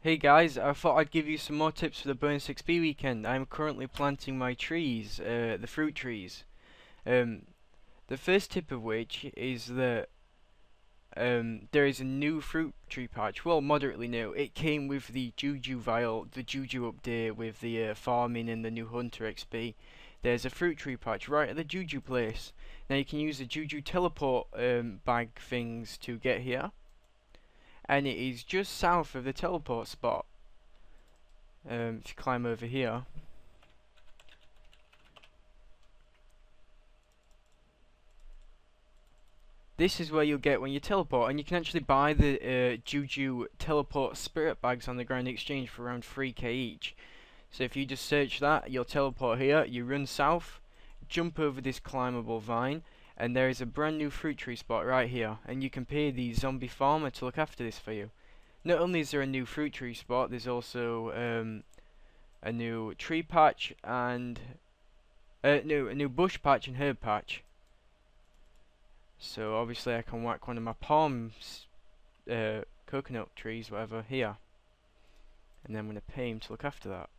Hey guys, I thought I'd give you some more tips for the bonus XP weekend. I'm currently planting my trees, the fruit trees. Um, the first tip of which is that there is a new fruit tree patch. Well, moderately new. It came with the Juju vial, the Juju update with the farming and the new Hunter XP. There's a fruit tree patch right at the Juju place. Now you can use the Juju teleport bag things to get here, and it is just south of the teleport spot. If you climb over here, this is where you'll get when you teleport, and you can actually buy the Juju teleport spirit bags on the Grand Exchange for around 3k each. So if you just search that, you'll teleport here, you run south, jump over this climbable vine, and there is a brand new fruit tree spot right here, and you can pay the zombie farmer to look after this for you. Not only is there a new fruit tree spot, there's also a new tree patch and a new bush patch and herb patch. So obviously I can whack one of my coconut trees, whatever, here, and then I'm going to pay him to look after that.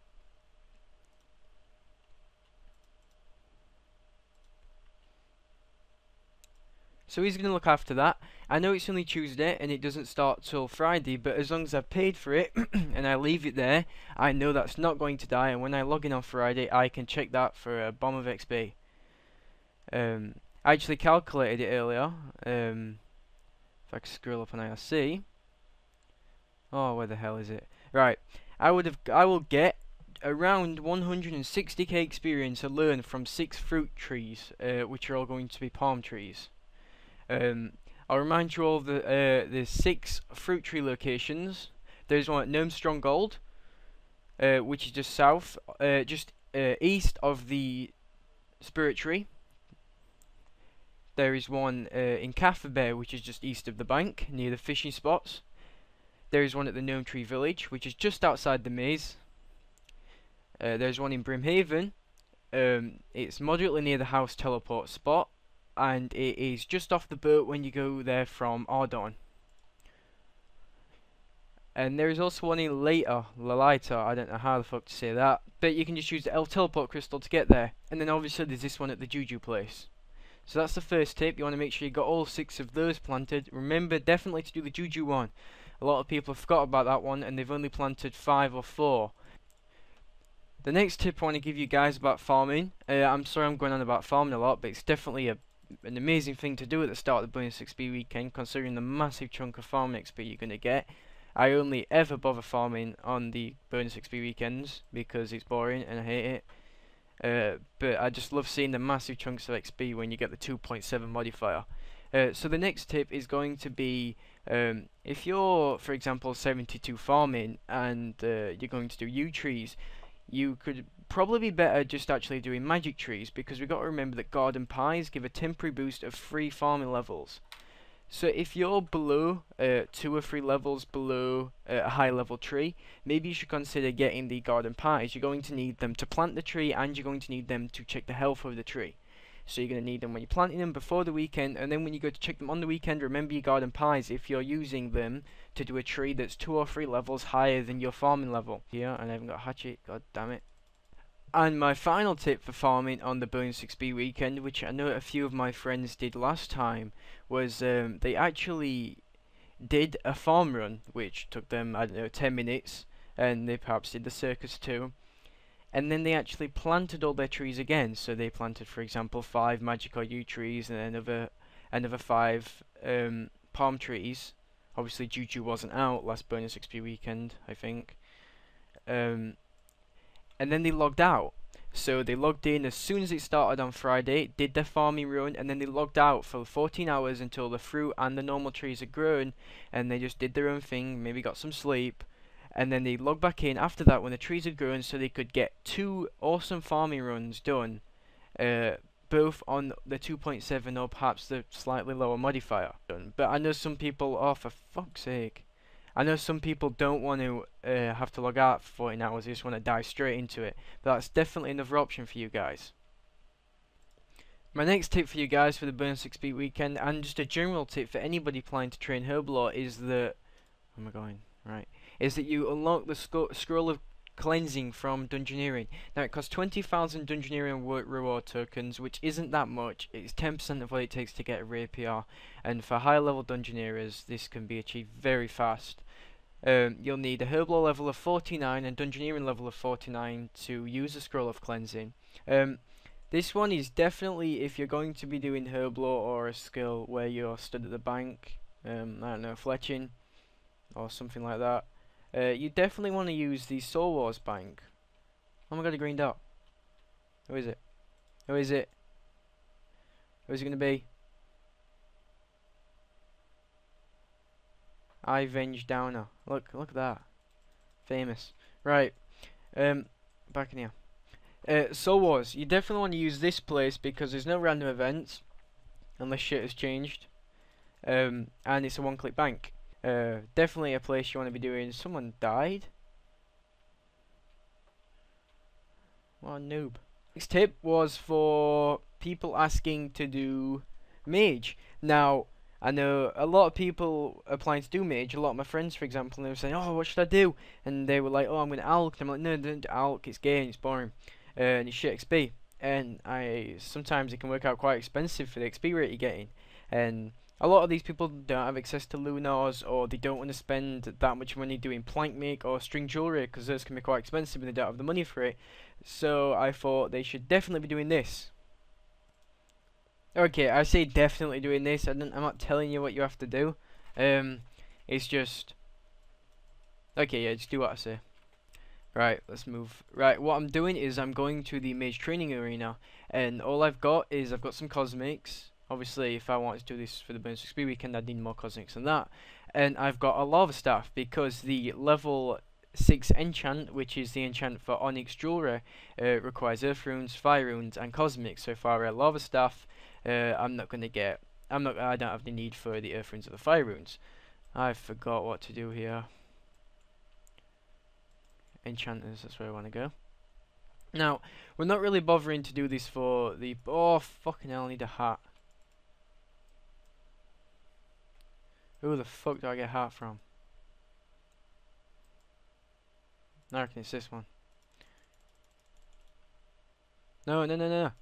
So he's going to look after that. I know it's only Tuesday and it doesn't start till Friday, but as long as I've paid for it and I leave it there, I know that's not going to die, and when I log in on Friday I can check that for a bomb of XP. I actually calculated it earlier. If I can scroll up on IRC. Oh, where the hell is it? Right. I will get around 160k experience alone from 6 fruit trees, which are all going to be palm trees. I'll remind you all of the 6 fruit tree locations. There's one at Gnome Stronghold, which is just south, east of the spirit tree. There is one in Cafferbear, which is just east of the bank, near the fishing spots. There is one at the Gnome Tree Village, which is just outside the maze. There's one in Brimhaven. It's moderately near the house teleport spot, and it is just off the boat when you go there from Ardon. And there is also one in Lalita, I don't know how the fuck to say that, but you can just use the L teleport crystal to get there. And then obviously there's this one at the Juju place. So that's the first tip. You want to make sure you got all 6 of those planted. Remember definitely to do the Juju one. A lot of people have forgot about that one and they've only planted 5 or 4. The next tip I want to give you guys about farming. I'm sorry I'm going on about farming a lot, but it's definitely an amazing thing to do at the start of the bonus XP weekend, considering the massive chunk of farming XP you're going to get. I only ever bother farming on the bonus XP weekends because it's boring and I hate it. But I just love seeing the massive chunks of XP when you get the 2.7 modifier. So the next tip is going to be, if you're, for example, 72 farming and you're going to do yew trees, you could probably be better just actually doing magic trees, because we've got to remember that garden pies give a temporary boost of 3 farming levels. So if you're below 2 or 3 levels below a high level tree, maybe you should consider getting the garden pies. You're going to need them to plant the tree, and you're going to need them to check the health of the tree. So you're going to need them when you're planting them before the weekend, and then when you go to check them on the weekend, remember your garden pies if you're using them to do a tree that's 2 or 3 levels higher than your farming level. Here, and I haven't got a hatchet, god damn it. And my final tip for farming on the bonus XP weekend, which I know a few of my friends did last time, was they actually did a farm run, which took them, I don't know, 10 minutes, and they perhaps did the circus too. And then they actually planted all their trees again. So they planted, for example, 5 magic or yew trees, and another 5 palm trees. Obviously, Juju wasn't out last bonus XP weekend, I think. And then they logged out. So they logged in as soon as it started on Friday, did their farming run, and then they logged out for 14 hours until the fruit and the normal trees had grown, and they just did their own thing, maybe got some sleep, and then they logged back in after that when the trees had grown, so they could get 2 awesome farming runs done, both on the 2.7 or perhaps the slightly lower modifier. But I know some people, oh for fuck's sake, I know some people don't want to have to log out for 14 hours, they just want to dive straight into it. But that's definitely another option for you guys. My next tip for you guys for the bonus XP weekend, and just a general tip for anybody planning to train Herbalore, is that... Where am I going? right, is that you unlock the scroll of cleansing from Dungeoneering. Now it costs 20,000 Dungeoneering reward tokens, which isn't that much. It's 10% of what it takes to get a rapier, and for higher level Dungeoneers this can be achieved very fast. You'll need a Herblore level of 49 and Dungeoneering level of 49 to use the scroll of cleansing. This one is definitely, if you're going to be doing Herblore or a skill where you're stood at the bank, I don't know, fletching or something like that, you definitely want to use the Soul Wars bank. Oh my god, a green dot. Who is it? Who is it? Who is it going to be? Ivenge Downer. Look at that. Famous. Right. Back in here. Soul Wars. You definitely want to use this place because there's no random events unless shit has changed. And it's a one-click bank. Definitely a place you want to be doing. Someone died? What a noob. Next tip was for people asking to do Mage. Now, I know a lot of people applying to do Mage. A lot of my friends, for example, they were saying, "Oh, what should I do?" And they were like, "Oh, I'm going to Alk." And I'm like, "No, don't do Alk. It's gay and it's boring, and it's shit XP." And sometimes it can work out quite expensive for the XP rate you're getting. And a lot of these people don't have access to Lunars, or they don't want to spend that much money doing plank make or string jewelry, because those can be quite expensive and they don't have the money for it. So I thought they should definitely be doing this. Okay, I say definitely doing this. I'm not telling you what you have to do. It's just okay. Yeah, just do what I say. Right, let's move. Right, what I'm doing is I'm going to the Mage training arena, and all I've got some cosmics. Obviously, if I wanted to do this for the bonus XP weekend, I'd need more cosmics than that. And I've got a lava staff because the level 6 enchant, which is the enchant for Onyx Jewelry, requires Earth Runes, Fire Runes, and Cosmics. So if I were a lava staff, I don't have the need for the Earth Runes or the Fire Runes. I forgot what to do here. Enchanters, that's where I want to go. Now, we're not really bothering to do this for the... Oh, fucking hell, I need a hat. Who the fuck do I get a hat from? I reckon it's this one. No. There,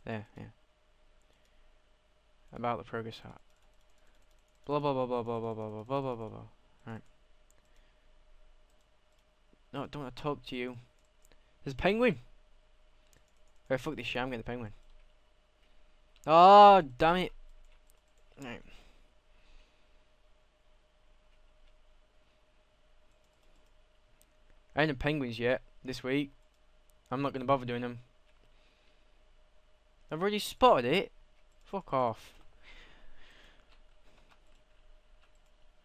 yeah. About the progress hat. Blah blah blah blah blah blah blah blah blah blah blah blah. Right. No, I don't want to talk to you. There's a penguin! Oh, fuck this shit, I'm getting the penguin. Oh, damn it. Right. I ain't had penguins yet this week. I'm not going to bother doing them. I've already spotted it. Fuck off.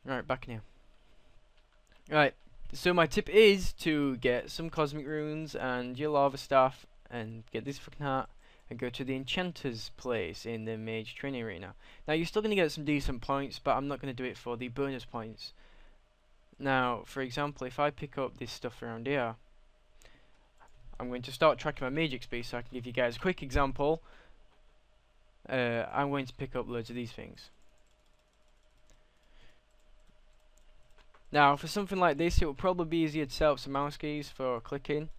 Right, back in here. Right, so my tip is to get some cosmic runes and your lava staff and get this fucking hat and go to the enchanter's place in the Mage training arena. Now you're still going to get some decent points, but I'm not going to do it for the bonus points. Now, for example, if I pick up this stuff around here, I'm going to start tracking my Mage XP so I can give you guys a quick example. I'm going to pick up loads of these things. Now, for something like this, it will probably be easier to set up some mouse keys for clicking.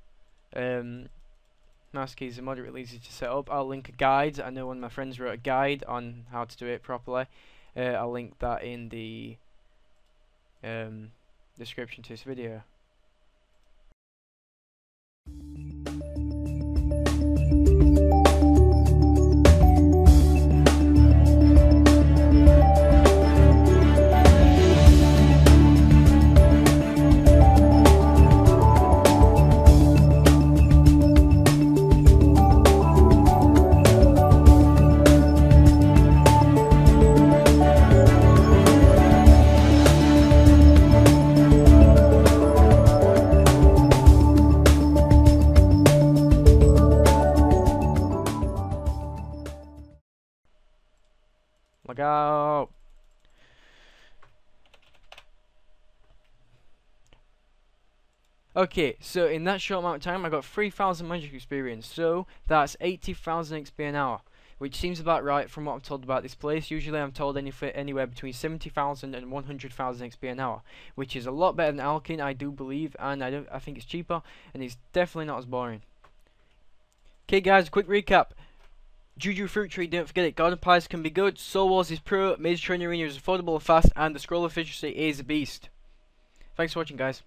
Mouse keys are moderately easy to set up. I'll link a guide. I know one of my friends wrote a guide on how to do it properly. I'll link that in the description to this video. Look out! Okay, so in that short amount of time, I got 3,000 magic experience, so that's 80,000 XP an hour. which seems about right from what I'm told about this place. Usually I'm told anywhere between 70,000 and 100,000 XP an hour, which is a lot better than Alkin, I do believe, and I think it's cheaper, and it's definitely not as boring. Okay guys, quick recap. Juju Fruit Tree, don't forget it. Garden Pies can be good, Soul Wars is pro, Mage Training Arena is affordable and fast, and the scroll efficiency is a beast. Thanks for watching guys.